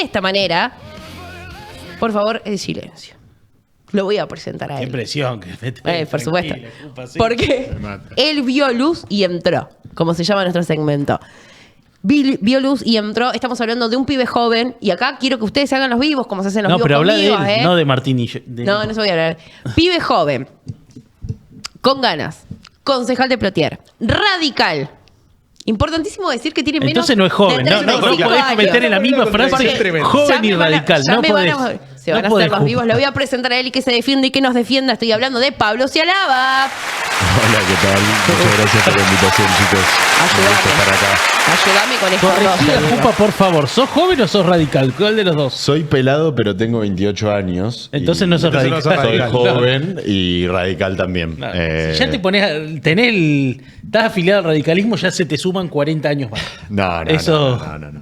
esta manera. Por favor, el silencio. Lo voy a presentar a él. Qué presión. Por supuesto. Porque él vio luz y entró, como se llama nuestro segmento. Vio luz y entró. Estamos hablando de un pibe joven. Y acá quiero que ustedes se hagan los vivos, como se hacen los No, vivos pero habla conmigo, de él, no de Martín y yo. No, no se voy a hablar. Pibe joven, con ganas, concejal de Plotier, radical. Importantísimo decir que tiene menos. Entonces no es joven, de no 35 podés años. meter en la misma frase joven y radical. Ya No me van podés. se van a hacer los vivos. Lo voy a presentar a él y que se defienda y que nos defienda. Estoy hablando de Pablo Cialaba. Hola, ¿qué tal? Muchas gracias por la invitación, chicos. Un gusto estar acá. Ayúdame con esto. Corregí, Pupa, por favor. ¿Sos joven o sos radical? ¿Cuál de los dos? Soy pelado, pero tengo 28 años. Entonces no sos radical. Soy joven y radical también. No, si ya te pones, estás afiliado al radicalismo, ya se te suman 40 años más.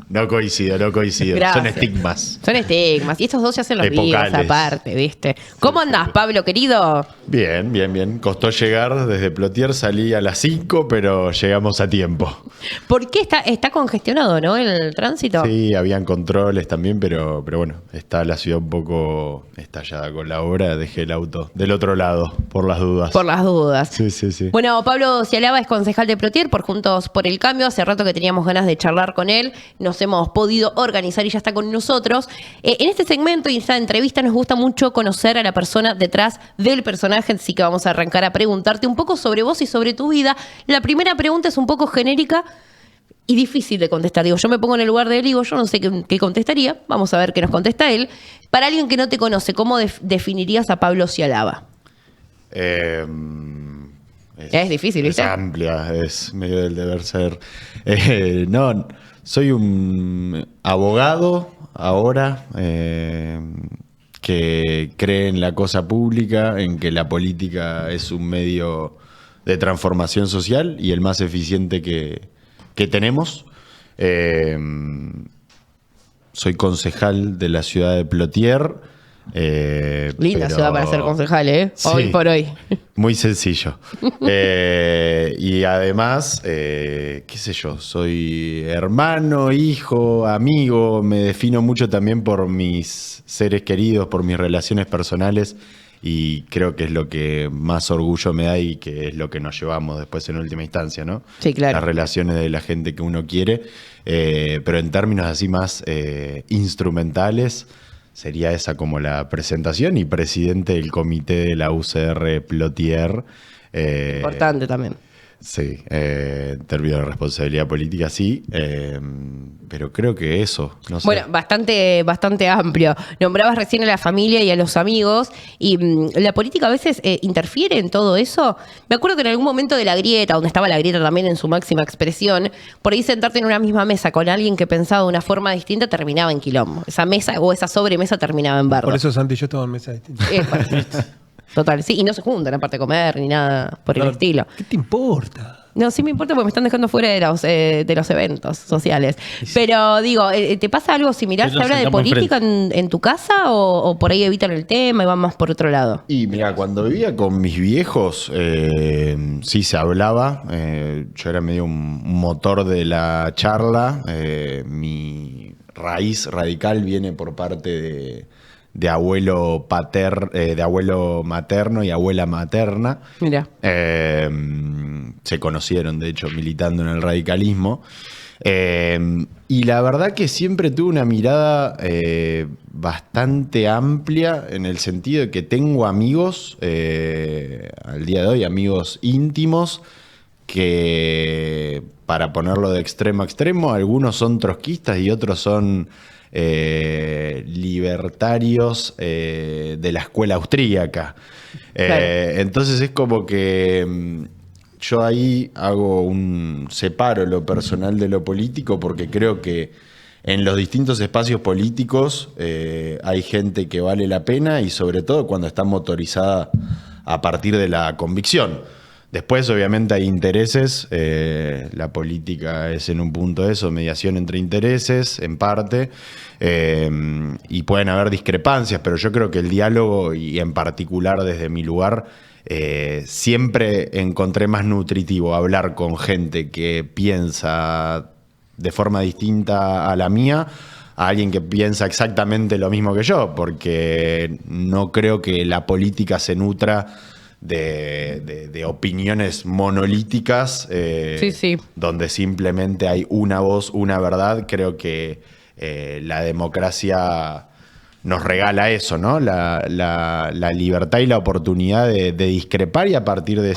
No coincido. Gracias. Son estigmas. Son estigmas. Y estos dos se hacen los vivos Epocales. aparte, ¿viste? ¿Cómo andás, Pablo, querido? Bien. Costó llegar desde Plotier, salí a las 5, pero llegamos a tiempo. ¿Por qué está congestionado, no, el tránsito? Sí, habían controles también, pero bueno, está la ciudad un poco estallada con la obra. Dejé el auto del otro lado, por las dudas. Por las dudas. Sí. Bueno, Pablo Cialaba es concejal de Plotier por Juntos por el Cambio. Hace rato que teníamos ganas de charlar con él. Nos hemos podido organizar y ya está con nosotros. En este segmento y en esta entrevista nos gusta mucho conocer a la persona detrás del personaje, así que vamos a arrancar a preguntarte un poco sobre vos y sobre tu vida. La primera pregunta es un poco genérica y difícil de contestar. Digo, yo me pongo en el lugar de él y digo, yo no sé qué contestaría. Vamos a ver qué nos contesta él. Para alguien que no te conoce, ¿cómo definirías a Pablo Cialaba? Es difícil, ¿viste? Es amplia, es medio del deber ser. No, soy un abogado ahora que cree en la cosa pública, en que la política es un medio de transformación social y el más eficiente que tenemos. Soy concejal de la ciudad de Plotier. Linda ciudad para ser concejal, ¿eh? Hoy por hoy. Muy sencillo. Y además, qué sé yo, soy hermano, hijo, amigo. Me defino mucho también por mis seres queridos, por mis relaciones personales. Y creo que es lo que más orgullo me da y que es lo que nos llevamos después en última instancia, ¿no? Sí, claro. Las relaciones de la gente que uno quiere. Pero en términos así más instrumentales, sería esa como la presentación y presidente del comité de la UCR Plotier. Importante también. Sí, en términos de responsabilidad política sí, pero creo que eso, no sé. Bueno, bastante amplio. Nombrabas recién a la familia y a los amigos y la política a veces interfiere en todo eso. Me acuerdo que en algún momento de la grieta, donde estaba la grieta también en su máxima expresión, por ahí sentarte en una misma mesa con alguien que pensaba de una forma distinta terminaba en quilombo. Esa mesa o esa sobremesa terminaba en bardo. Por eso Santi y yo estamos en mesa distinta. Total, sí, y no se juntan aparte de comer ni nada por el estilo. ¿Qué te importa? No, sí me importa porque me están dejando fuera de los eventos sociales. Pero digo, ¿te pasa algo similar? ¿Se habla de política en tu casa o por ahí evitan el tema y van más por otro lado? Y mira, cuando vivía con mis viejos, sí se hablaba. Yo era medio un motor de la charla. Mi raíz radical viene por parte de abuelo materno y abuela materna. Mira. Se conocieron, de hecho, militando en el radicalismo. Y la verdad que siempre tuve una mirada bastante amplia en el sentido de que tengo amigos, al día de hoy, amigos íntimos, que, para ponerlo de extremo a extremo, algunos son trotskistas y otros son libertarios de la escuela austríaca. Claro. Entonces es como que yo ahí separo lo personal de lo político, porque creo que en los distintos espacios políticos hay gente que vale la pena y sobre todo cuando está motorizada a partir de la convicción. Después, obviamente, hay intereses. La política es en un punto eso, mediación entre intereses, en parte. Y pueden haber discrepancias, pero yo creo que el diálogo, y en particular desde mi lugar, siempre encontré más nutritivo hablar con gente que piensa de forma distinta a la mía, a alguien que piensa exactamente lo mismo que yo, porque no creo que la política se nutra de opiniones monolíticas, Sí. donde simplemente hay una voz, una verdad. Creo que la democracia nos regala eso, ¿no? La libertad y la oportunidad de discrepar y a partir de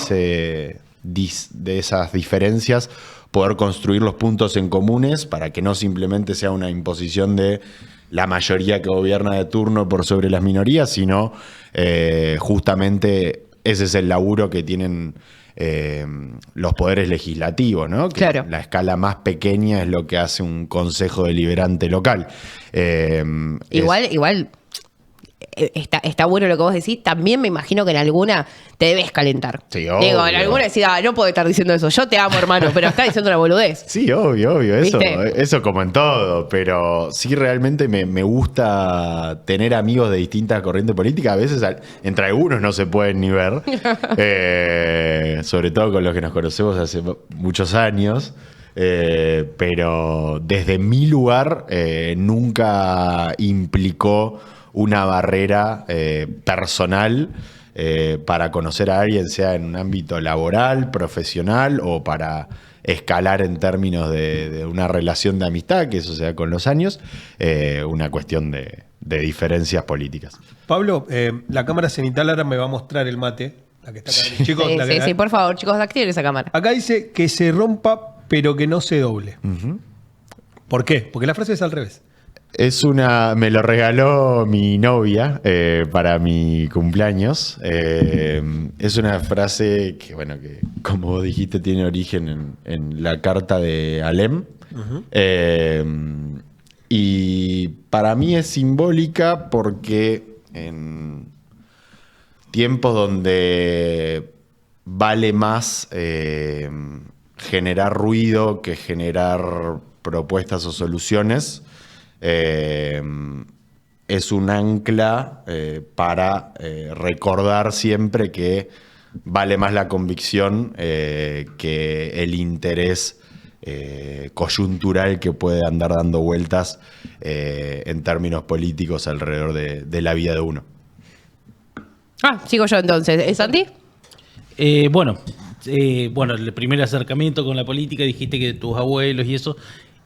esas diferencias poder construir los puntos en comunes para que no simplemente sea una imposición de la mayoría que gobierna de turno por sobre las minorías, sino justamente ese es el laburo que tienen los poderes legislativos, ¿no? Que Claro. la escala más pequeña es lo que hace un consejo deliberante local. Igual está bueno lo que vos decís. También me imagino que en alguna te debes calentar. Sí, Digo, obvio. en alguna decís, no puedo estar diciendo eso. Yo te amo, hermano, pero está diciendo una boludez. Sí, obvio, ¿Viste? eso como en todo, pero sí realmente me gusta tener amigos de distintas corrientes políticas. A veces entre algunos no se pueden ni ver, sobre todo con los que nos conocemos hace muchos años. Pero desde mi lugar nunca implicó una barrera personal para conocer a alguien, sea en un ámbito laboral, profesional o para escalar en términos de una relación de amistad, que eso se da con los años, una cuestión de diferencias políticas. Pablo, la cámara cenital ahora me va a mostrar el mate. La que está acá. Chicos, Sí, la que- sí, por favor, chicos, activen esa cámara. Acá dice que se rompa, pero que no se doble. ¿Por qué? Porque la frase es al revés. Me lo regaló mi novia para mi cumpleaños. Es una frase que, bueno, que como vos dijiste, tiene origen en la carta de Alem. Y para mí es simbólica porque en tiempos donde vale más generar ruido que generar propuestas o soluciones, es un ancla para recordar siempre que vale más la convicción que el interés coyuntural que puede andar dando vueltas en términos políticos alrededor de la vida de uno. Sigo yo entonces. ¿Santi? Bueno, el primer acercamiento con la política, dijiste que tus abuelos y eso.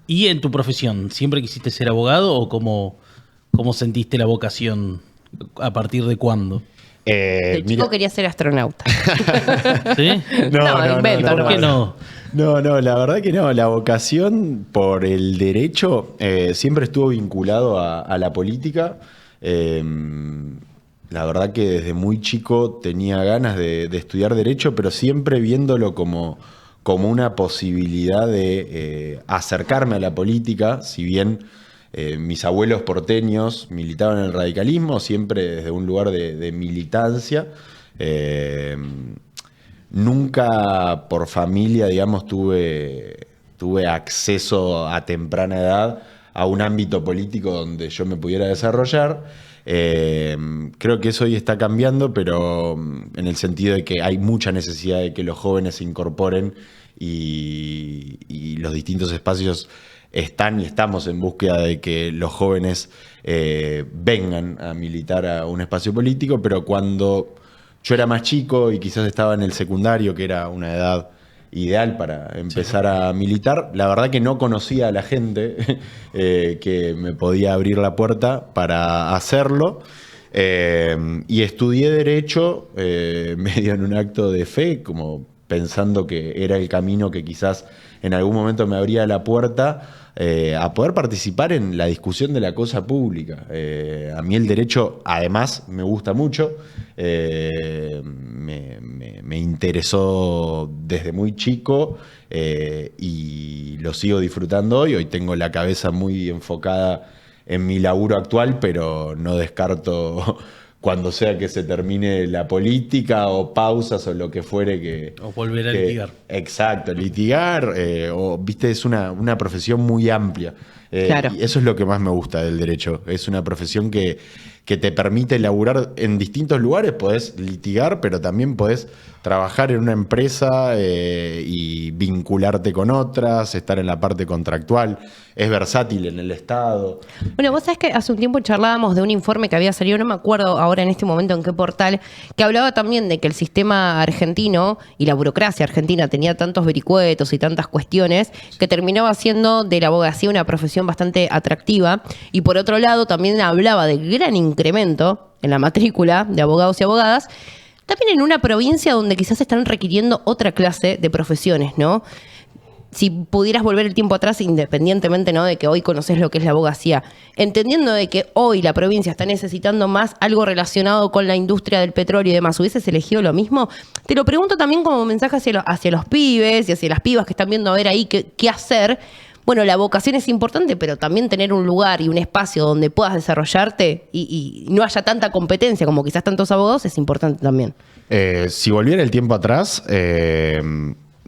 ¿Y en tu profesión? ¿Siempre quisiste ser abogado o cómo sentiste la vocación? ¿A partir de cuándo? El chico quería ser astronauta. ¿Sí? No, invento, ¿Por qué no? No, la verdad que no. La vocación por el derecho siempre estuvo vinculado a la política. La verdad que desde muy chico tenía ganas de estudiar derecho, pero siempre viéndolo como una posibilidad de acercarme a la política, si bien mis abuelos porteños militaban en el radicalismo, siempre desde un lugar de militancia. Nunca por familia, digamos, tuve acceso a temprana edad a un ámbito político donde yo me pudiera desarrollar. Creo que eso hoy está cambiando, pero en el sentido de que hay mucha necesidad de que los jóvenes se incorporen y los distintos espacios están y estamos en búsqueda de que los jóvenes vengan a militar a un espacio político, pero cuando yo era más chico y quizás estaba en el secundario, que era una edad ideal para empezar a militar, la verdad que no conocía a la gente que me podía abrir la puerta para hacerlo. Y estudié Derecho medio en un acto de fe, como pensando que era el camino que quizás en algún momento me abría la puerta a poder participar en la discusión de la cosa pública. A mí el derecho, además, me gusta mucho. Me interesó desde muy chico y lo sigo disfrutando hoy. Hoy tengo la cabeza muy enfocada en mi laburo actual, pero no descarto cuando sea que se termine la política o pausas o lo que fuere que... O volver a litigar. Exacto, litigar, viste, es una profesión muy amplia. Claro. Y eso es lo que más me gusta del derecho. Es una profesión que te permite laburar en distintos lugares. Podés litigar, pero también podés trabajar en una empresa y vincularte con otras, estar en la parte contractual. Es versátil en el Estado. Bueno, vos sabés que hace un tiempo charlábamos de un informe que había salido, no me acuerdo ahora en este momento en qué portal, que hablaba también de que el sistema argentino y la burocracia argentina tenía tantos vericuetos y tantas cuestiones que terminaba siendo de la abogacía una profesión bastante atractiva. Y por otro lado también hablaba del gran incremento en la matrícula de abogados y abogadas, también en una provincia donde quizás están requiriendo otra clase de profesiones, ¿no? Si pudieras volver el tiempo atrás, independientemente, ¿no?, de que hoy conoces lo que es la abogacía, entendiendo de que hoy la provincia está necesitando más algo relacionado con la industria del petróleo y demás, ¿hubieses elegido lo mismo? Te lo pregunto también como mensaje hacia los pibes y hacia las pibas que están viendo a ver ahí qué hacer. Bueno, la vocación es importante, pero también tener un lugar y un espacio donde puedas desarrollarte y no haya tanta competencia como quizás tantos abogados es importante también. Si volviera el tiempo atrás,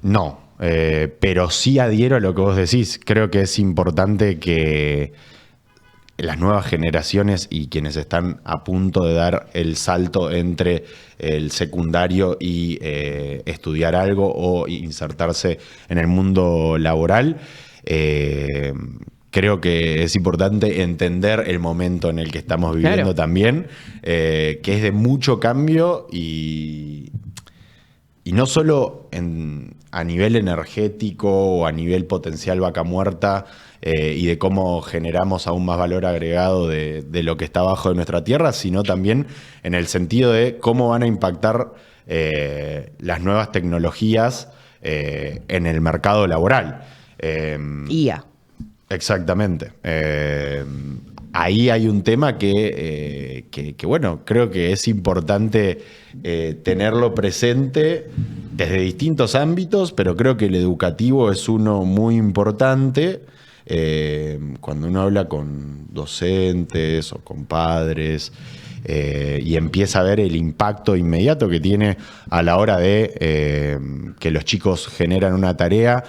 no. Pero sí adhiero a lo que vos decís. Creo que es importante que las nuevas generaciones y quienes están a punto de dar el salto entre el secundario y estudiar algo o insertarse en el mundo laboral, creo que es importante entender el momento en el que estamos viviendo. Claro. También, que es de mucho cambio y no solo a nivel energético o a nivel potencial vaca muerta y de cómo generamos aún más valor agregado de lo que está abajo de nuestra tierra, sino también en el sentido de cómo van a impactar las nuevas tecnologías en el mercado laboral. IA. Exactamente. Ahí hay un tema que, bueno, creo que es importante tenerlo presente desde distintos ámbitos, pero creo que el educativo es uno muy importante. Cuando uno habla con docentes o con padres y empieza a ver el impacto inmediato que tiene a la hora de que los chicos generan una tarea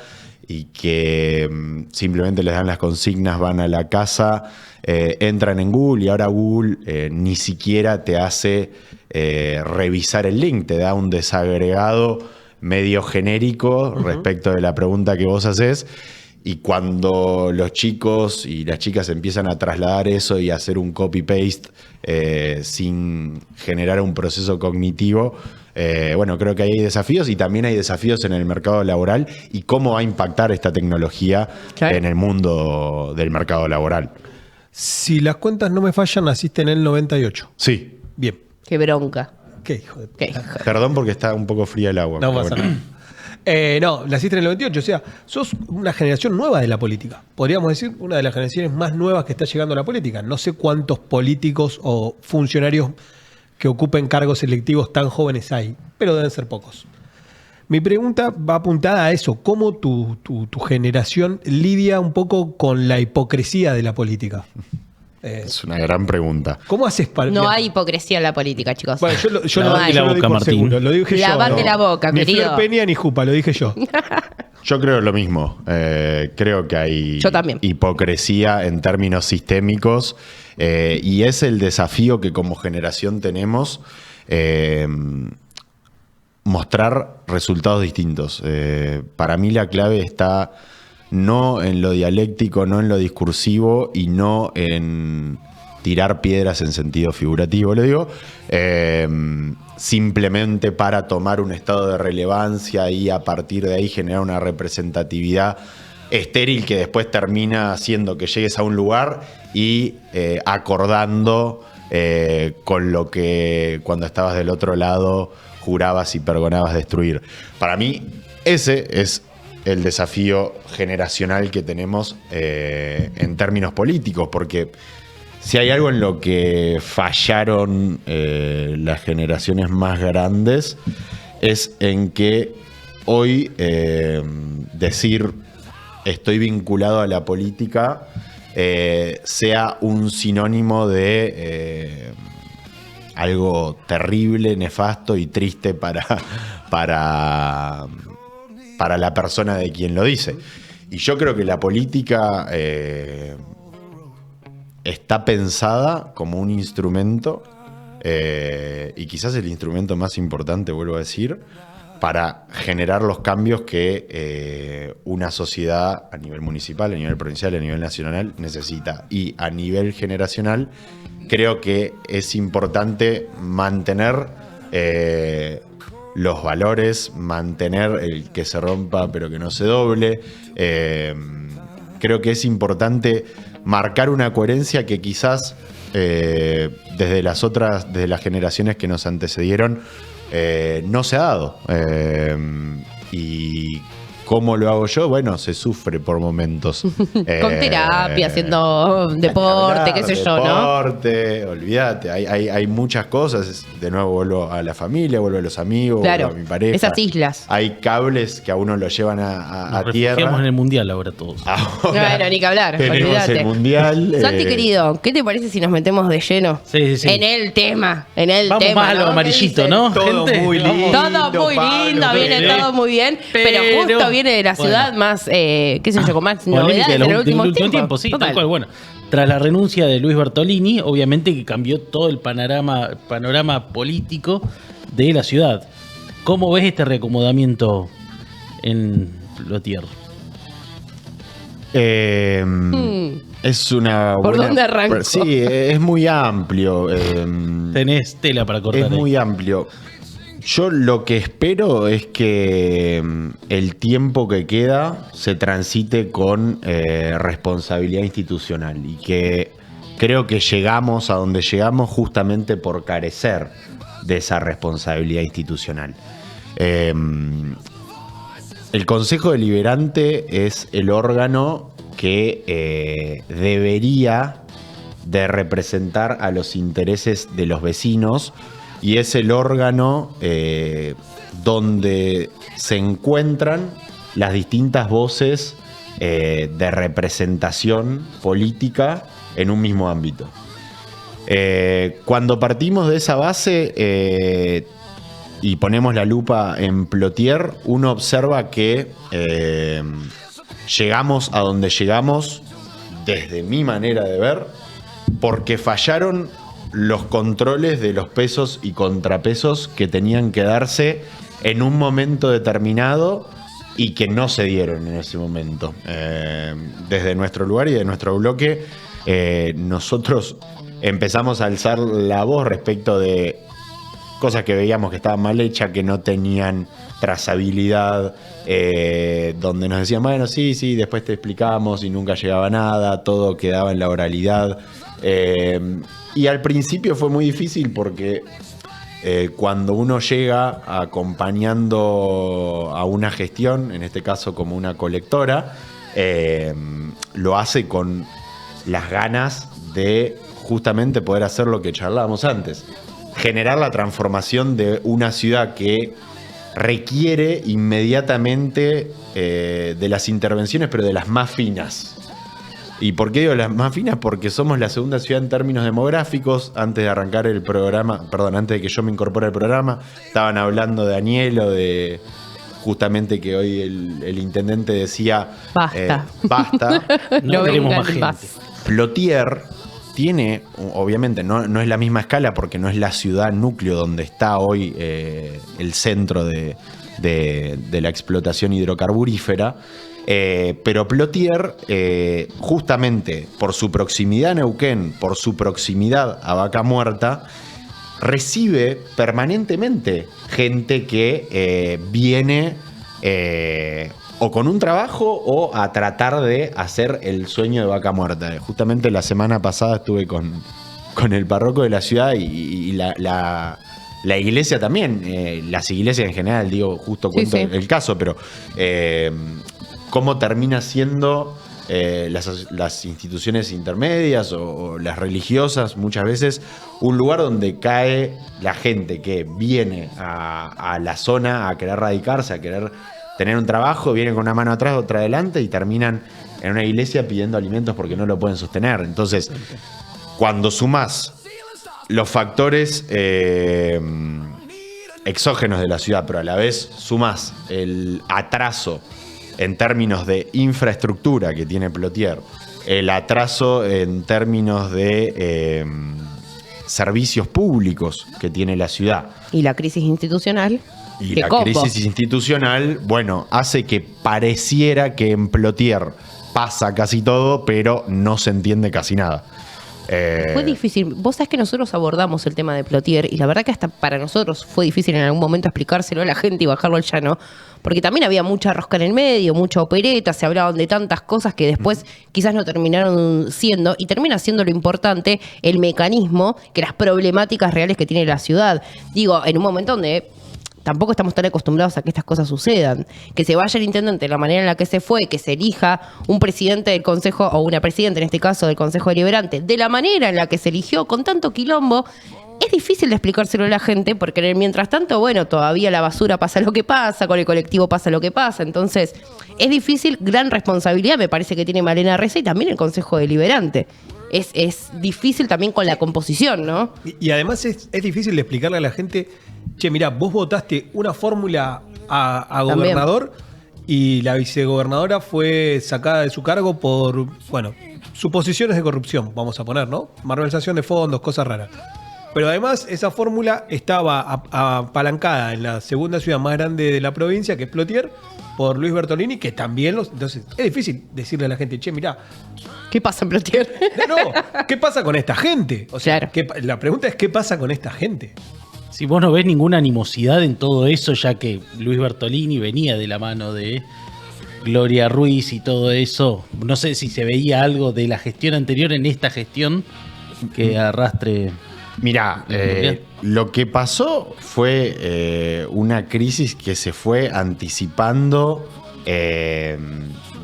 y que simplemente les dan las consignas, van a la casa, entran en Google y ahora Google ni siquiera te hace revisar el link, te da un desagregado medio genérico respecto de la pregunta que vos haces. Y cuando los chicos y las chicas empiezan a trasladar eso y a hacer un copy-paste sin generar un proceso cognitivo, bueno, creo que hay desafíos y también hay desafíos en el mercado laboral y cómo va a impactar esta tecnología en el mundo del mercado laboral. Si las cuentas no me fallan, naciste en el 98. Sí. Bien. Qué bronca. Qué hijo de puta. Perdón porque está un poco fría el agua. No pasa nada. No, naciste en el 98, o sea, sos una generación nueva de la política. Podríamos decir, una de las generaciones más nuevas que está llegando a la política. No sé cuántos políticos o funcionarios que ocupen cargos electivos tan jóvenes hay, pero deben ser pocos. Mi pregunta va apuntada a eso. ¿Cómo tu generación lidia un poco con la hipocresía de la política? Es una gran pregunta. ¿Cómo haces para...? No hay hipocresía en la política, chicos. Bueno, yo no hay. Yo lo digo seguro, lo dije yo. Lavate la boca, ni querido. Flor Peña ni Jupa, lo dije yo. Yo creo lo mismo. Creo que hay Yo también. hipocresía en términos sistémicos y es el desafío que como generación tenemos mostrar resultados distintos. Para mí la clave está no en lo dialéctico, no en lo discursivo y no en tirar piedras en sentido figurativo, le digo, simplemente para tomar un estado de relevancia y a partir de ahí generar una representatividad estéril que después termina haciendo que llegues a un lugar y acordando con lo que cuando estabas del otro lado jurabas y pergonabas destruir. Para mí ese es el desafío generacional que tenemos en términos políticos, porque si hay algo en lo que fallaron las generaciones más grandes es en que hoy decir estoy vinculado a la política sea un sinónimo de algo terrible, nefasto y triste para la persona de quien lo dice. Y yo creo que la política está pensada como un instrumento, y quizás el instrumento más importante, vuelvo a decir, para generar los cambios que una sociedad a nivel municipal, a nivel provincial, a nivel nacional necesita. Y a nivel generacional, creo que es importante mantener los valores, mantener el que se rompa pero que no se doble. Creo que es importante marcar una coherencia que quizás desde las generaciones que nos antecedieron no se ha dado. Y ¿cómo lo hago yo? Bueno, se sufre por momentos. Con terapia, haciendo deporte, qué sé yo, ¿no? Deporte, olvídate. Hay muchas cosas. De nuevo vuelvo a la familia, vuelvo a los amigos, Claro, vuelvo a mi pareja. esas islas. Hay cables que a uno lo llevan a Nos tierra. refugiamos en el mundial ahora todos. Ahora Bueno, ni que hablar, tenemos olvídate. el mundial. Santi, querido, ¿qué te parece si nos metemos de lleno Sí, sí. en el tema? Vamos tema, más a lo ¿no? amarillito, ¿Qué ¿no? dicen? Todo gente? muy Vamos. lindo. Todo muy Pablo, lindo, viene sí. todo muy bien, pero justo viene de la ciudad bueno. más, qué sé yo, con más Polémica novedades de en el último tiempo. sí, Total. tal cual. Bueno, tras la renuncia de Luis Bertolini, obviamente que cambió todo el panorama político de la ciudad. ¿Cómo ves este reacomodamiento en Plotier? Es una ¿Por buena- dónde arranco? Sí, es muy amplio. Tenés tela para cortar. Es ahí. muy amplio. Yo lo que espero es que el tiempo que queda se transite con responsabilidad institucional, y que creo que llegamos a donde llegamos justamente por carecer de esa responsabilidad institucional. El Consejo Deliberante es el órgano que debería de representar a los intereses de los vecinos, y es el órgano donde se encuentran las distintas voces de representación política en un mismo ámbito. Cuando partimos de esa base y ponemos la lupa en Plotier, uno observa que llegamos a donde llegamos, desde mi manera de ver, porque fallaron los controles de los pesos y contrapesos que tenían que darse en un momento determinado y que no se dieron en ese momento. Desde nuestro lugar y de nuestro bloque, nosotros empezamos a alzar la voz respecto de cosas que veíamos que estaban mal hechas, que no tenían trazabilidad, donde nos decían, bueno, sí, después te explicamos, y nunca llegaba nada, todo quedaba en la oralidad. Y al principio fue muy difícil porque cuando uno llega acompañando a una gestión, en este caso como una colectora, lo hace con las ganas de justamente poder hacer lo que charlábamos antes, generar la transformación de una ciudad que requiere inmediatamente de las intervenciones, pero de las más finas. ¿Y por qué digo las más finas? Porque somos la segunda ciudad en términos demográficos. Antes de arrancar el programa, antes de que yo me incorpore al programa, estaban hablando de Anielo, de justamente que hoy el intendente decía Basta. basta. No queremos vengan más gente. más. Plotier tiene, obviamente, no es la misma escala porque no es la ciudad núcleo donde está hoy el centro de la explotación hidrocarburífera. Pero Plotier, justamente por su proximidad a Neuquén, por su proximidad a Vaca Muerta, recibe permanentemente gente que viene o con un trabajo o a tratar de hacer el sueño de Vaca Muerta. Justamente la semana pasada estuve con el párroco de la ciudad y la iglesia también, las iglesias en general, digo, justo cuento Sí. el caso, pero cómo termina siendo las instituciones intermedias o las religiosas muchas veces un lugar donde cae la gente que viene a la zona a querer radicarse, a querer tener un trabajo, vienen con una mano atrás, otra adelante y terminan en una iglesia pidiendo alimentos porque no lo pueden sostener. Entonces, cuando sumás los factores exógenos de la ciudad, pero a la vez sumás el atraso en términos de infraestructura que tiene Plotier, el atraso en términos de servicios públicos que tiene la ciudad Y la crisis institucional. y ¡Qué la combo! crisis institucional, bueno, hace que pareciera que en Plotier pasa casi todo, pero no se entiende casi nada. Fue difícil. Vos sabés que nosotros abordamos el tema de Plotier y la verdad que hasta para nosotros fue difícil en algún momento explicárselo a la gente y bajarlo al llano, porque también había mucha rosca en el medio, mucha opereta, se hablaban de tantas cosas que después quizás no terminaron siendo, y termina siendo lo importante el mecanismo que las problemáticas reales que tiene la ciudad. Digo, en un momento donde tampoco estamos tan acostumbrados a que estas cosas sucedan. Que se vaya el intendente de la manera en la que se fue, que se elija un presidente del Consejo, o una presidenta en este caso del Consejo Deliberante, de la manera en la que se eligió, con tanto quilombo, es difícil de explicárselo a la gente, porque en el mientras tanto, bueno, todavía la basura pasa lo que pasa, con el colectivo pasa lo que pasa. Entonces, es difícil, gran responsabilidad me parece que tiene Malena Reza y también el Consejo Deliberante. Es difícil también con la composición, ¿no? Y además es difícil de explicarle a la gente, che, mirá, vos votaste una fórmula a También. gobernador y la vicegobernadora fue sacada de su cargo por, bueno, suposiciones de corrupción, vamos a poner, ¿no? Malversación de fondos, cosas raras. Pero además esa fórmula estaba apalancada en la segunda ciudad más grande de la provincia, que es Plotier, por Luis Bertolini, que también los... Entonces, es difícil decirle a la gente, che, mirá, ¿Qué pasa en Plotier? no, ¿qué pasa con esta gente? O sea, Claro. la pregunta es, ¿qué pasa con esta gente? Si vos no ves ninguna animosidad en todo eso, ya que Luis Bertolini venía de la mano de Gloria Ruiz y todo eso, no sé si se veía algo de la gestión anterior en esta gestión que arrastre. Mirá, lo que pasó fue una crisis que se fue anticipando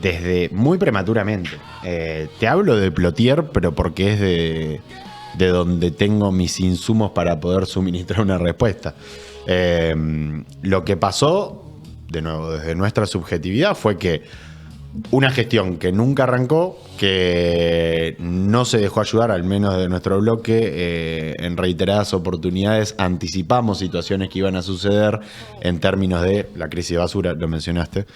desde muy prematuramente. Te hablo de Plotier, pero porque es de donde tengo mis insumos para poder suministrar una respuesta. Lo que pasó, de nuevo, desde nuestra subjetividad, fue que una gestión que nunca arrancó, que no se dejó ayudar, al menos de nuestro bloque, en reiteradas oportunidades anticipamos situaciones que iban a suceder en términos de la crisis de basura, lo mencionaste.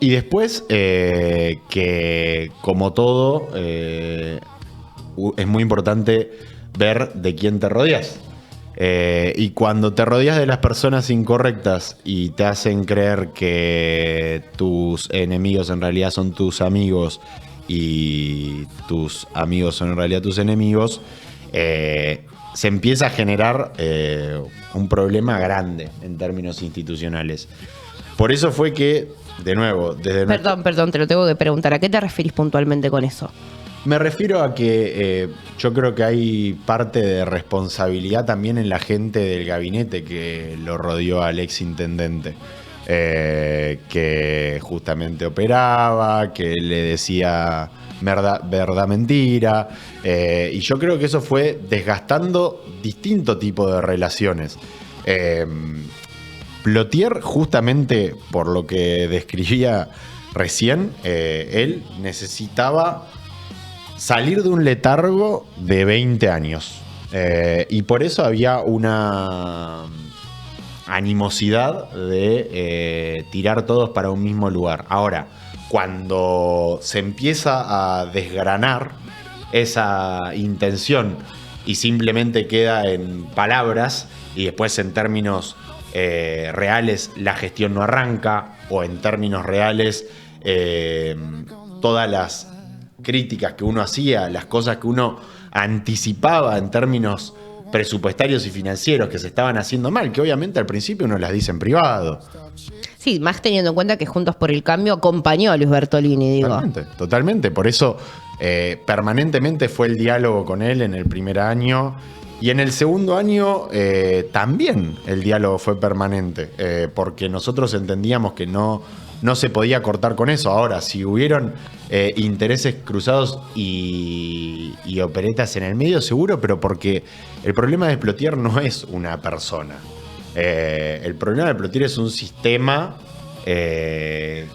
Y después, que como todo, es muy importante ver de quién te rodeas. Y cuando te rodeas de las personas incorrectas y te hacen creer que tus enemigos en realidad son tus amigos y tus amigos son en realidad tus enemigos, se empieza a generar un problema grande en términos institucionales. Por eso fue que, de nuevo, desde... Perdón, te lo tengo que preguntar. ¿A qué te referís puntualmente con eso? Me refiero a que yo creo que hay parte de responsabilidad también en la gente del gabinete que lo rodeó al ex intendente, que justamente operaba, que le decía verdad, mentira, y yo creo que eso fue desgastando distinto tipo de relaciones. Plotier, justamente por lo que describía recién, él necesitaba salir de un letargo de 20 años. Y por eso había una animosidad de tirar todos para un mismo lugar. Ahora, cuando se empieza a desgranar esa intención y simplemente queda en palabras y después en términos reales la gestión no arranca, o en términos reales todas las críticas que uno hacía, las cosas que uno anticipaba en términos presupuestarios y financieros que se estaban haciendo mal, que obviamente al principio uno las dice en privado. Sí, más teniendo en cuenta que Juntos por el Cambio acompañó a Luis Bertolini, digo. Totalmente. Por eso permanentemente fue el diálogo con él en el primer año. Y en el segundo año también el diálogo fue permanente, porque nosotros entendíamos que no se podía cortar con eso. Ahora, si hubieron intereses cruzados y operetas en el medio, seguro, pero porque el problema de Plotier no es una persona. El problema de Plotier es un sistema que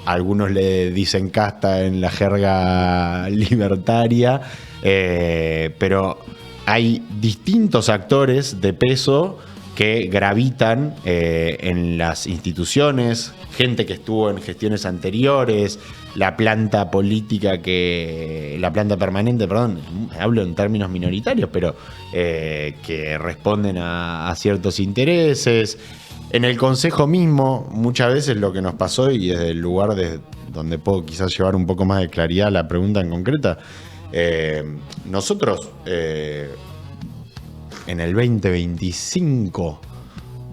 algunos le dicen casta en la jerga libertaria, pero hay distintos actores de peso que gravitan en las instituciones, gente que estuvo en gestiones anteriores, la planta permanente, perdón, hablo en términos minoritarios, pero que responden a ciertos intereses. En el Consejo mismo, muchas veces lo que nos pasó, y desde el lugar donde puedo quizás llevar un poco más de claridad a la pregunta en concreta, nosotros en el 2025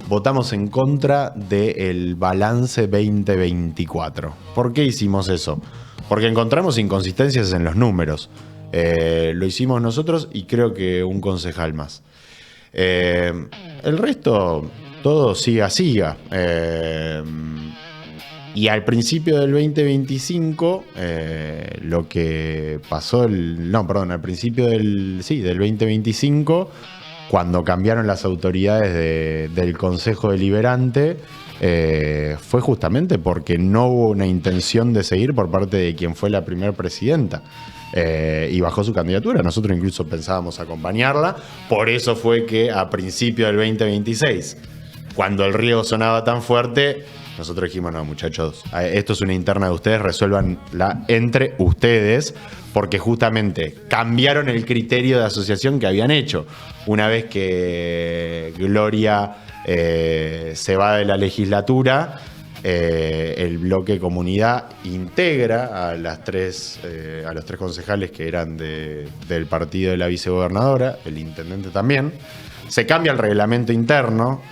votamos en contra del balance 2024. ¿Por qué hicimos eso? Porque encontramos inconsistencias en los números. Lo hicimos nosotros y creo que un concejal más. El resto, todo siga. Y al principio del 2025, lo que pasó al principio del 2025, cuando cambiaron las autoridades del Consejo Deliberante, fue justamente porque no hubo una intención de seguir por parte de quien fue la primera presidenta. Y bajó su candidatura. Nosotros incluso pensábamos acompañarla. Por eso fue que a principio del 2026, cuando el riesgo sonaba tan fuerte, nosotros dijimos, no, muchachos, esto es una interna de ustedes, resuélvanla entre ustedes, porque justamente cambiaron el criterio de asociación que habían hecho. Una vez que Gloria se va de la legislatura, el bloque comunidad integra a los tres concejales que eran del partido de la vicegobernadora, el intendente también. Se cambia el reglamento interno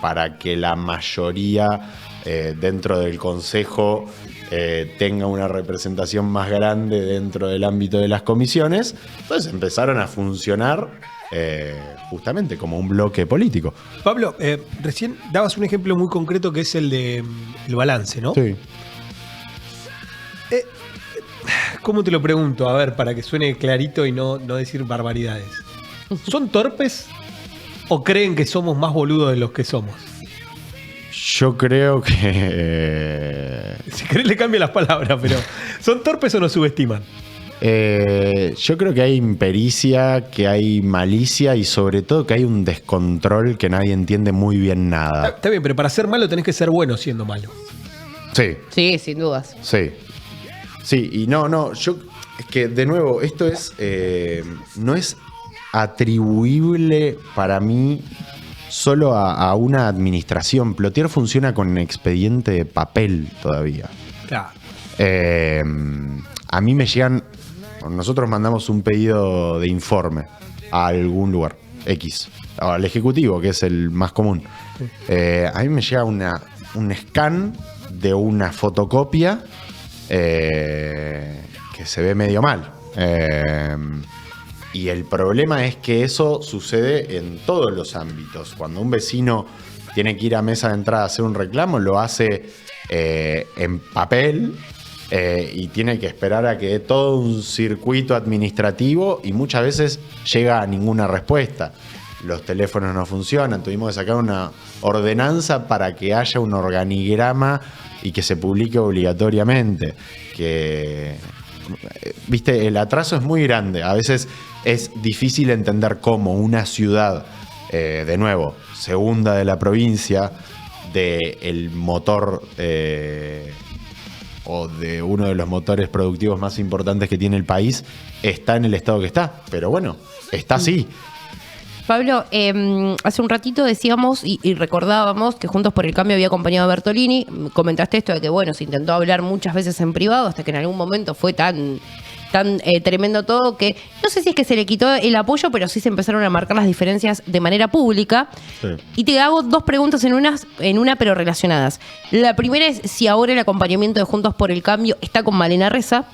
para que la mayoría dentro del consejo tenga una representación más grande dentro del ámbito de las comisiones. Entonces empezaron a funcionar justamente como un bloque político. Pablo, recién dabas un ejemplo muy concreto que es el de el balance, ¿no? Sí. ¿Cómo te lo pregunto? A ver, para que suene clarito y no decir barbaridades. ¿Son torpes o creen que somos más boludos de los que somos? Yo creo que... Si querés le cambio las palabras, pero ¿son torpes o nos subestiman? Yo creo que hay impericia, que hay malicia y sobre todo que hay un descontrol que nadie entiende muy bien nada. Está bien, pero para ser malo tenés que ser bueno siendo malo. Sí. Sí, sin dudas. Sí. Sí, y no, yo... Es que, de nuevo, esto es... no es atribuible para mí solo a una administración. Plotier funciona con un expediente de papel todavía. Claro. A mí me llegan... Nosotros mandamos un pedido de informe a algún lugar, X, al ejecutivo, que es el más común. A mí me llega un scan de una fotocopia que se ve medio mal. Y el problema es que eso sucede en todos los ámbitos. Cuando un vecino tiene que ir a mesa de entrada a hacer un reclamo, lo hace en papel y tiene que esperar a que dé todo un circuito administrativo y muchas veces llega a ninguna respuesta. Los teléfonos no funcionan, tuvimos que sacar una ordenanza para que haya un organigrama y que se publique obligatoriamente. Viste, el atraso es muy grande. A veces es difícil entender cómo una ciudad, de nuevo, segunda de la provincia, del motor o de uno de los motores productivos más importantes que tiene el país, está en el estado que está. Pero bueno, está así. Pablo, hace un ratito decíamos y recordábamos que Juntos por el Cambio había acompañado a Bertolini. Comentaste esto de que, bueno, se intentó hablar muchas veces en privado hasta que en algún momento fue tan tremendo todo que no sé si es que se le quitó el apoyo, pero sí se empezaron a marcar las diferencias de manera pública. Sí. Y te hago dos preguntas en una, pero relacionadas. La primera es si ahora el acompañamiento de Juntos por el Cambio está con Malena Ressa.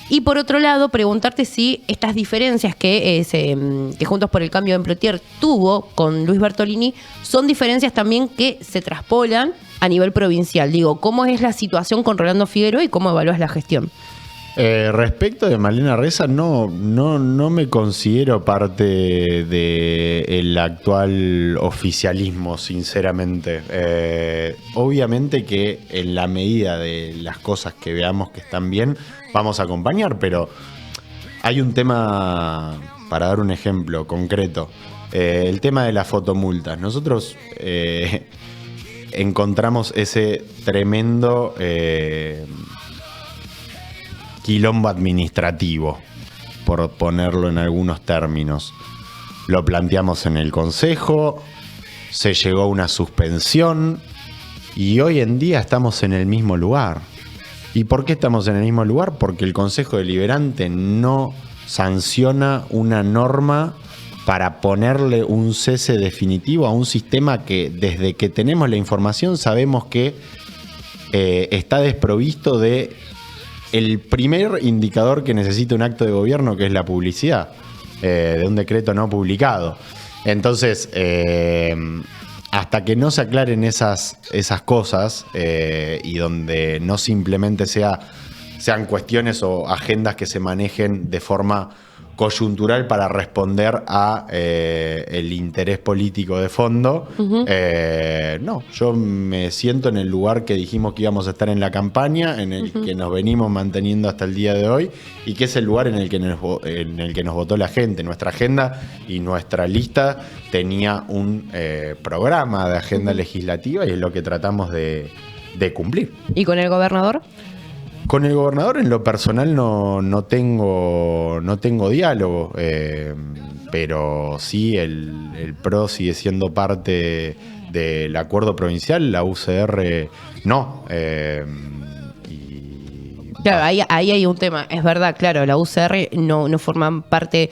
Y por otro lado, preguntarte si estas diferencias que Juntos por el Cambio en Plotier tuvo con Luis Bertolini son diferencias también que se traspolan a nivel provincial. Digo, ¿cómo es la situación con Rolando Figueroa y cómo evalúas la gestión? Respecto de Malena Ressa, no me considero parte del actual oficialismo, sinceramente. Obviamente que en la medida de las cosas que veamos que están bien, vamos a acompañar, pero hay un tema, para dar un ejemplo concreto. El tema de las fotomultas. Nosotros encontramos ese tremendo quilombo administrativo, por ponerlo en algunos términos. Lo planteamos en el Consejo, se llegó a una suspensión y hoy en día estamos en el mismo lugar. ¿Y por qué estamos en el mismo lugar? Porque el Consejo Deliberante no sanciona una norma para ponerle un cese definitivo a un sistema que desde que tenemos la información sabemos que está desprovisto de el primer indicador que necesita un acto de gobierno, que es la publicidad, de un decreto no publicado. Entonces, hasta que no se aclaren esas cosas y donde no simplemente sean cuestiones o agendas que se manejen de forma coyuntural para responder a el interés político de fondo. No, yo me siento en el lugar que dijimos que íbamos a estar en la campaña, en el que nos venimos manteniendo hasta el día de hoy y que es el lugar en el que nos votó la gente. Nuestra agenda y nuestra lista tenía un programa de agenda legislativa y es lo que tratamos de cumplir. ¿Y con el gobernador? Con el gobernador en lo personal no tengo diálogo, pero sí el PRO sigue siendo parte del acuerdo provincial, la UCR no. Claro, ahí hay un tema, es verdad, claro, la UCR no forman parte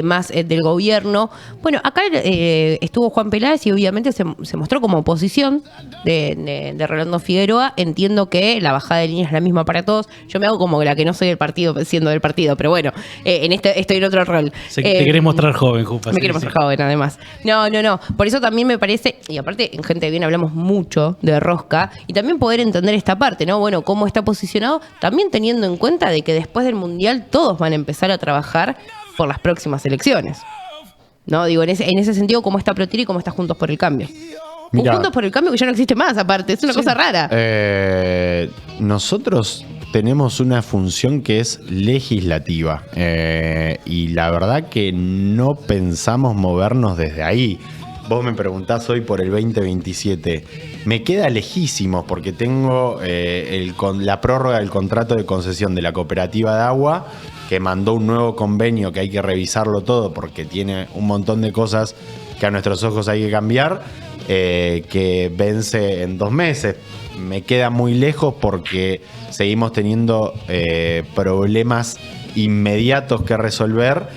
más del gobierno. Bueno, acá estuvo Juan Peláez y obviamente se mostró como oposición de Rolando Figueroa. Entiendo que la bajada de línea es la misma para todos. Yo me hago como la que no soy del partido, siendo del partido, pero bueno, estoy en otro rol. Te querés mostrar joven, Jupa. Me quiero mostrar joven, además. No. Por eso también me parece, y aparte en Gente Bien hablamos mucho de Rosca, y también poder entender esta parte, ¿no? Bueno, cómo está posicionado, también teniendo en cuenta de que después del Mundial todos van a empezar a trabajar por las próximas elecciones. ¿No? Digo, en ese sentido, cómo está Plotier y cómo está Juntos por el Cambio. Mirá, Juntos por el Cambio que ya no existe más, aparte, es una cosa rara. Nosotros tenemos una función que es legislativa y la verdad que no pensamos movernos desde ahí. Vos me preguntás hoy por el 2027. Me queda lejísimo porque tengo la prórroga del contrato de concesión de la cooperativa de agua, que mandó un nuevo convenio que hay que revisarlo todo porque tiene un montón de cosas que a nuestros ojos hay que cambiar, que vence en 2 meses. Me queda muy lejos porque seguimos teniendo problemas inmediatos que resolver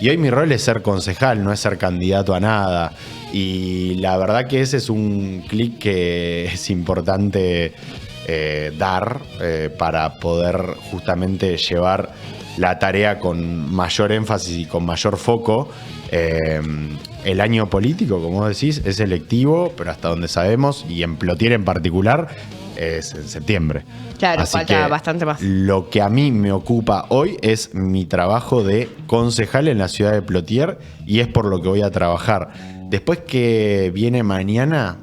y hoy mi rol es ser concejal, no es ser candidato a nada. Y la verdad que ese es un clic que es importante dar para poder justamente llevar la tarea con mayor énfasis y con mayor foco. El año político, como vos decís, es selectivo, pero hasta donde sabemos, y en Plotier en particular, es en septiembre. Claro, Así falta que bastante más. Lo que a mí me ocupa hoy es mi trabajo de concejal en la ciudad de Plotier y es por lo que voy a trabajar. Después que viene mañana,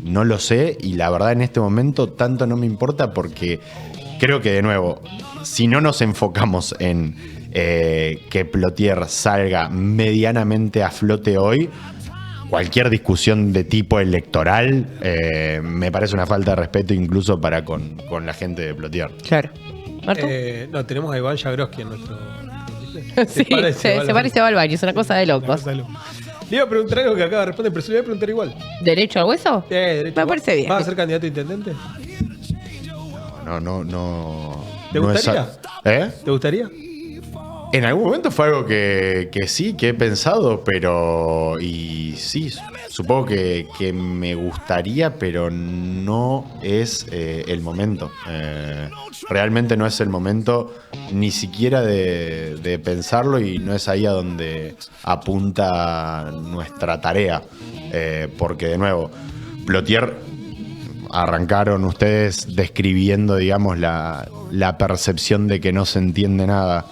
no lo sé y la verdad en este momento tanto no me importa porque creo que de nuevo, si no nos enfocamos en que Plotier salga medianamente a flote hoy, cualquier discusión de tipo electoral me parece una falta de respeto incluso para con la gente de Plotier. Claro. ¿Marto? No, tenemos a Iván Jagroski en nuestro... Sí, se parece a baño, es una cosa de locos. Le iba a preguntar algo que acaba de responder, pero se lo voy a preguntar igual. ¿Derecho al hueso? Derecho. Me parece bien. ¿Vas a ser candidato a intendente? No. ¿Te gustaría? ¿Te gustaría? En algún momento fue algo que sí, que he pensado, pero... Y sí, supongo que me gustaría, pero no es el momento. Realmente no es el momento ni siquiera de pensarlo y no es ahí a donde apunta nuestra tarea. Porque, de nuevo, Plotier... Arrancaron ustedes describiendo, digamos, la percepción de que no se entiende nada.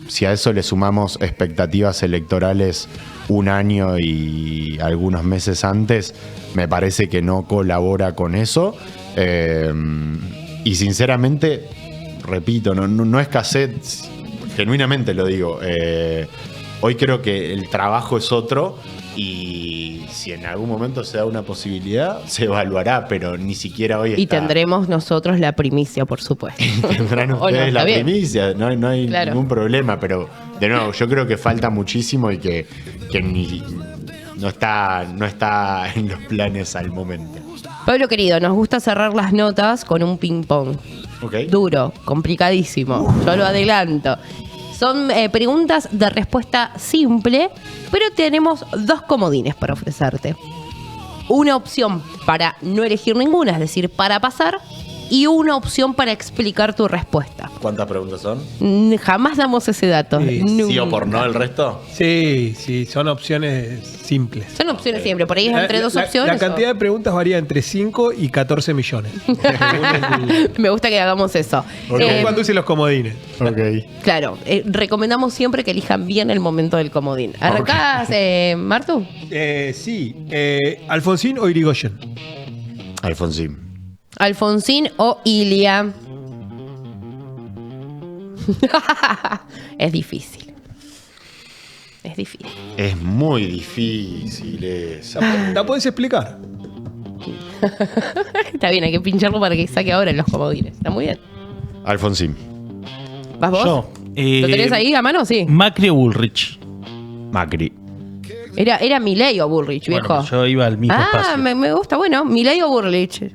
Si a eso le sumamos expectativas electorales un año y algunos meses antes, me parece que no colabora con eso. Y sinceramente, repito, no es cassette, genuinamente lo digo. Hoy creo que el trabajo es otro y si en algún momento se da una posibilidad, se evaluará, pero ni siquiera hoy Y está. tendremos nosotros la primicia, por supuesto. Tendrán ¿O no? ustedes Está la bien. primicia, no hay Claro. ningún problema, pero de nuevo, yo creo que falta muchísimo y que no está en los planes al momento. Pablo querido, nos gusta cerrar las notas con un ping-pong. ¿Ok? Duro, complicadísimo. Yo lo adelanto. Son preguntas de respuesta simple, pero tenemos 2 comodines para ofrecerte. Una opción para no elegir ninguna, es decir, para pasar, y una opción para explicar tu respuesta. ¿Cuántas preguntas son? Jamás damos ese dato. Sí. ¿Sí o por no Nunca. el resto? Sí, son opciones simples. Son opciones siempre, por ahí es entre dos opciones. La cantidad de preguntas varía entre 5 y 14 millones. Me gusta que hagamos eso. Ok. Cuando usen los comodines. Ok. Claro, recomendamos siempre que elijan bien el momento del comodín. ¿Arrancás, Martu? Sí. ¿Alfonsín o Irigoyen? Alfonsín. Alfonsín o Ilia. Es difícil. Es difícil. Es muy difícil esa. ¿La podés explicar? Está bien, hay que pincharlo para que saque ahora en los comodines. Está muy bien. Alfonsín. ¿Vas vos? Yo. ¿Lo tenés ahí a mano? Sí. Macri o Bullrich. Macri. Era Milei o Bullrich, Bueno, viejo. pues yo iba al mismo espacio. me gusta. Bueno, Milei o Bullrich.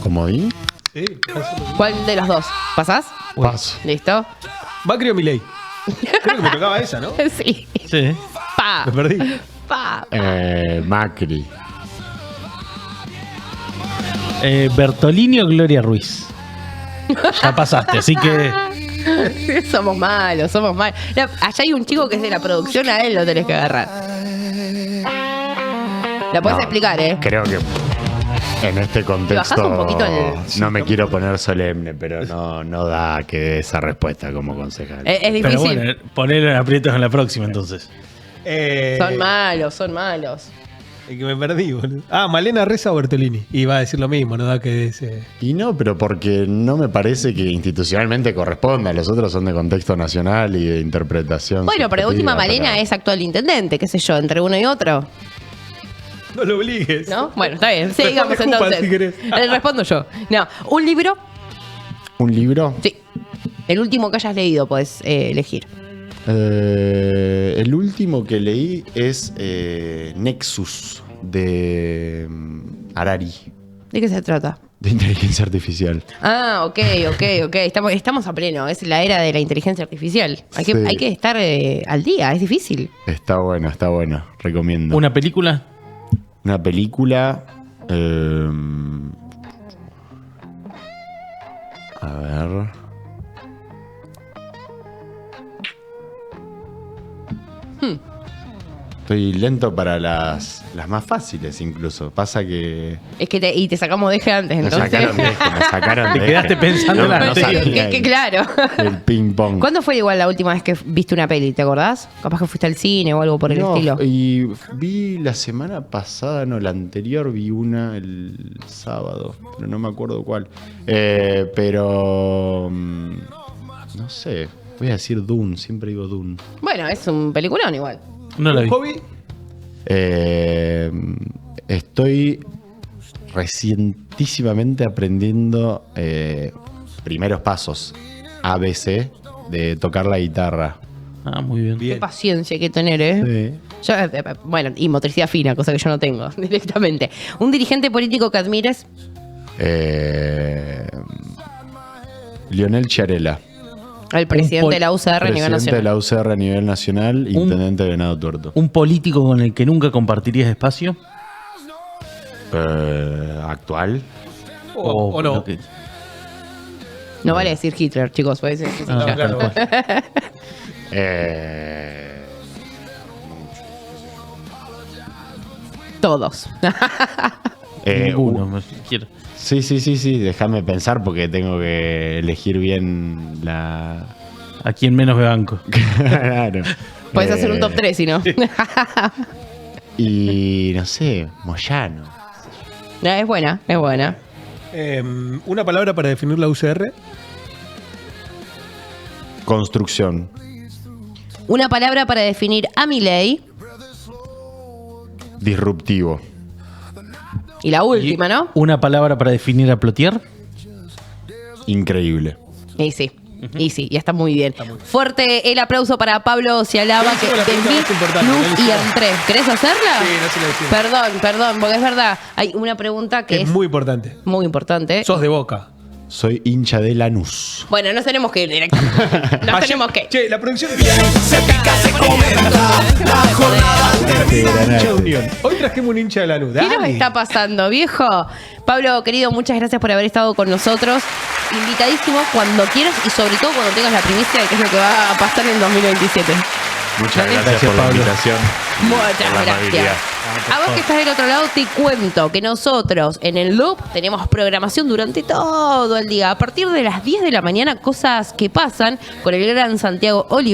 ¿Comodín? Sí. ¿Cuál de los dos? ¿Pasás? Paso. ¿Listo? Macri o Milei. Creo que me tocaba esa, ¿no? Sí. Sí. Pa. Me perdí. Pa. Macri. Bertolini o Gloria Ruiz. Ya pasaste, así que. Somos malos, somos malos. No, allá hay un chico que es de la producción, a él lo tenés que agarrar. La podés No, explicar, ¿eh? Creo que en este bajás contexto un poquito el- no me quiero poner solemne, pero no da que dé esa respuesta como concejal. Es Pero difícil. bueno, poner en aprietos en la próxima entonces. Son malos, son malos. El que me perdí, boludo. Malena Reza o Bertolini. Y va a decir lo mismo, no da que ese. Y no, pero porque no me parece que institucionalmente corresponda. Los otros son de contexto nacional y de interpretación. Bueno, pero de última subjetiva, Malena es actual intendente, qué sé yo, entre uno y otro. No lo obligues. ¿No? Bueno, está bien, sigamos Responde, Jupa, entonces. si querés. Respondo yo. No, un libro, ¿Un libro? sí. El último que hayas leído podés elegir. El último que leí es Nexus de Harari, ¿De qué se trata? de inteligencia artificial. Ah, ok. Estamos a pleno. Es la era de la inteligencia artificial. Hay Sí. que estar al día, es difícil. Está bueno, recomiendo. ¿Una película? Una película. A ver. Estoy lento para las más fáciles incluso. Pasa que Es que te sacamos de eje antes, me entonces. sacaron de esto, me sacaron Te de quedaste esto. pensando en la no anterior. sabía Que claro. el ping pong. ¿Cuándo fue igual la última vez que viste una peli? ¿Te acordás? Capaz que fuiste al cine o algo por el No, estilo. y vi la semana pasada, no, la anterior vi una el sábado, pero no me acuerdo cuál. Pero no sé, voy a decir Dune, siempre digo Dune. Bueno, es un peliculón igual. No la vi. ¿Hobby? Estoy recientísimamente aprendiendo primeros pasos ABC de tocar la guitarra. Ah, muy bien. Qué paciencia hay que tener, ¿eh? Sí. Yo, bueno, y motricidad fina, cosa que yo no tengo directamente. Un dirigente político que admires. Lionel Chiarella. El presidente de la UCR a nivel Presidente de nacional. la UCR a nivel nacional, intendente de Venado Tuerto. ¿Un político con el que nunca compartirías espacio? Actual. O no. lo que- No vale decir Hitler, chicos. Puede decir Ah, No, claro. tal cual. todos. Ninguno, me quiero. Sí, déjame pensar porque tengo que elegir bien la... A quien menos me banco. Claro. Puedes hacer un top 3, si no. Y no sé, Moyano. Es buena, es buena. Una palabra para definir la UCR. Construcción. Una palabra para definir a Milei. Disruptivo. Y la última, ¿no? Una palabra para definir a Plotier. Increíble. Y sí. Y sí, y está muy bien. Fuerte el aplauso para Pablo Cialaba, que Hicimos la te pregunta vi más importante, luz no la y hicimos. entré. ¿Querés hacerla? Sí, no se la hicimos. Perdón, porque es verdad. Hay una pregunta que Es es muy importante. muy importante. Sos de Boca. Soy hincha de Lanús. Bueno, nos tenemos que ir directamente. Nos Ayer- tenemos que ir. Che, la producción Se pica, se comenta. La jornada termina. hincha de Unión. Hoy trajimos un hincha de Lanús. ¿Qué nos Dale. está pasando, viejo? Pablo, querido, muchas gracias por haber estado con nosotros. Invitadísimo cuando quieras y sobre todo cuando tengas la primicia de qué es lo que va a pasar en 2027. Muchas Dale. gracias por la Pablo. invitación. Muchas Por la gracias. amabilidad. A vos que estás del otro lado te cuento que nosotros en el Loop tenemos programación durante todo el día. A partir de las 10 de la mañana, cosas que pasan con el gran Santiago Oliveira.